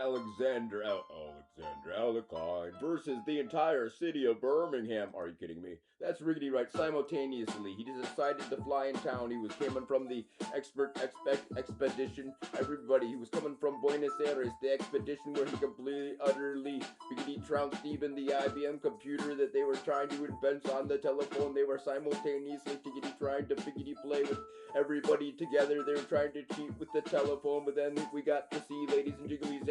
Alexander Alekhine versus the entire city of Birmingham. Are you kidding me? That's riggedy right. Simultaneously, he decided to fly in town. He was coming from the expedition. Everybody, he was coming from Buenos Aires, the expedition where he completely, utterly, biggity trounced even the IBM computer that they were trying to invent on the telephone. They were simultaneously trying to biggity play with everybody together. They were trying to cheat with the telephone, but then we got to see, ladies and jiggly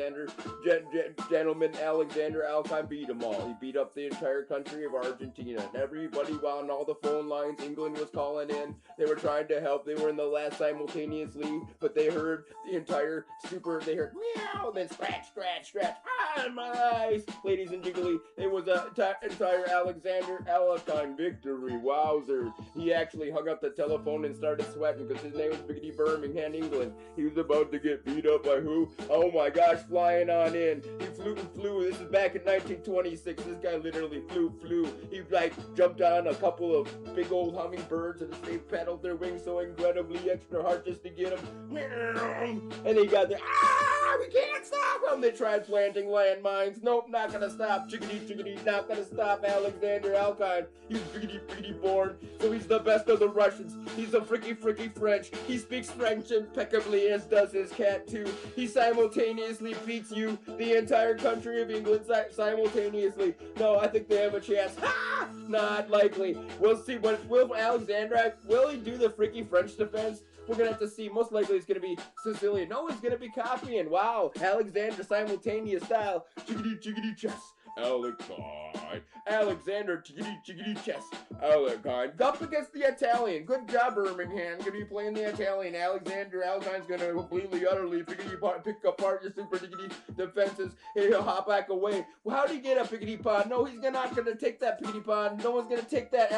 gentlemen, Alexander Alekhine beat them all. He beat up the entire country of Argentina, and everybody on all the phone lines, England was calling in. They were trying to help. They were in the last simultaneously, but they heard the entire they heard meow, then scratch, ah, my eyes. Ladies and jiggly, it was a entire Alexander Alekhine victory. Wowzers. He actually hung up the telephone and started sweating because his name was Biggity Birmingham, England. He was about to get beat up by who? Oh my gosh, flying on in. He flew. This is back in 1926. This guy literally flew. He like jumped on a couple of big old hummingbirds and they pedaled their wings so incredibly extra hard just to get them. And they got there. We can't stop them. They tried planting landmines. Nope, not gonna stop. Chickadee, not gonna stop Alexander Alekhine. He's biggity born, so he's the best of the Russians. He's a fricky French. He speaks French impeccably, as does his cat too. He simultaneously beats you, the entire country of England, simultaneously. No, I think they have a chance. Ha! Not likely. We'll see. Will Alexander, will he do the fricky French defense? We're gonna have to see. Most likely it's gonna be Sicilian. No one's gonna be copying. Wow, Alexander simultaneous style. Chickadee chess. Alekhine. Alexander chickadee chess. Alekhine. Up against the Italian. Good job, Birmingham. Gonna be playing the Italian. Alexander Alekhine's gonna completely, utterly pick apart your super diggity defenses. And he'll hop back away. Well, how do you get a piggity pod? No, he's not gonna take that piggity pod. No one's gonna take that,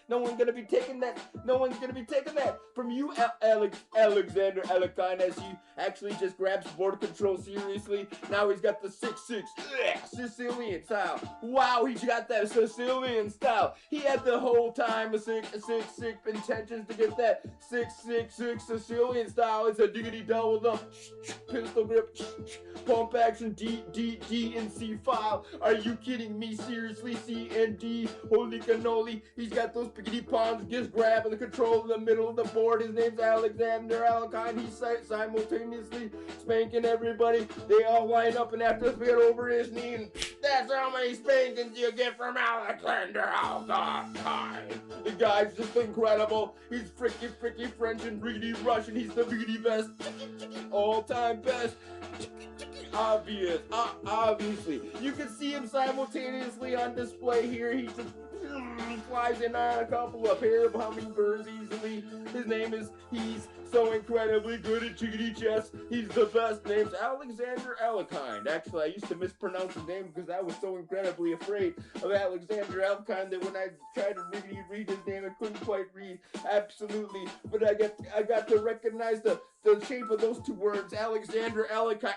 no one's gonna be taking that. No one's gonna be taking that from you, Alexander Alekhine, as he actually just grabs board control seriously. Now he's got the 6-6 Sicilian style. Wow, he got that Sicilian style. He had the whole time a sick intentions to get that 6-6 Sicilian style. It's a diggity double up pistol grip, pump action, D and C file. Are you kidding me? Seriously, C and D. Holy cannoli. He's got those piggity pawns just grabbing the control in the middle of the board. His name's Alexander Alekhine. He's simultaneously spanking everybody. They all line up and have to get over his knee. And that's how many spankings you get from Alexander Alekhine. The guy's just incredible. He's fricky French and greedy Russian. He's the biggity best. All-time best. Obviously. You can see him simultaneously on display here. He just flies in on a couple of pair of hummingbirds easily. His name is, he's so incredibly good at chickadee chess. He's the best. Name's Alexander Alekhine. Actually, I used to mispronounce his name because I was so incredibly afraid of Alexander Alekhine that when I tried to really read his name, I couldn't quite read. Absolutely. But I got to recognize the shape of those two words, Alexander Alekhine.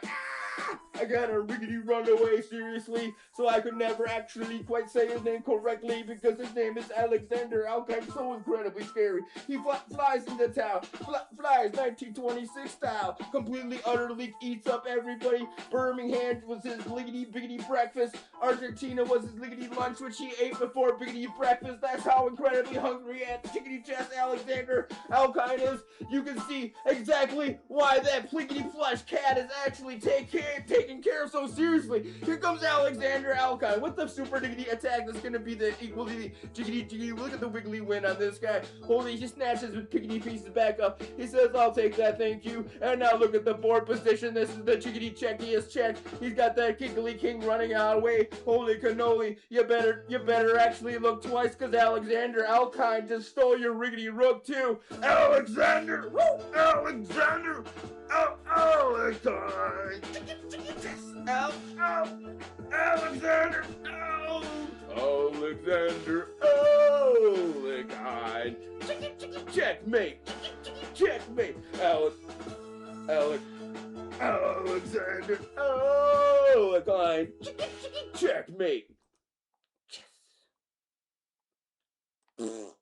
I gotta riggedy run away, seriously, so I could never actually quite say his name correctly because his name is Alexander Alekhine. So incredibly scary. He flies into town, flies 1926 style, completely, utterly eats up everybody. Birmingham was his biggity breakfast. Argentina was his liggity lunch, which he ate before biggity breakfast. That's how incredibly hungry and chickadee chest Alexander Alekhine is. You can see exactly why that pliggity flush cat is actually taken care of so seriously. Here comes Alexander Alekhine with the super diggity attack that's gonna be the equally jiggity. Look at the wiggly win on this guy. Holy, he snatches with piggity pieces back up. He says, I'll take that, thank you. And now look at the board position. This is the chickity checkiest check. He's got that kickly king running our way. Holy cannoli. You better actually look twice because Alexander Alekhine just stole your riggedy rook too. Alexander! Alexander! Alekhine! Alexander! Alexander Alekhine! Checkmate! Checkmate! Alexander Alekhine! Checkmate! Yes!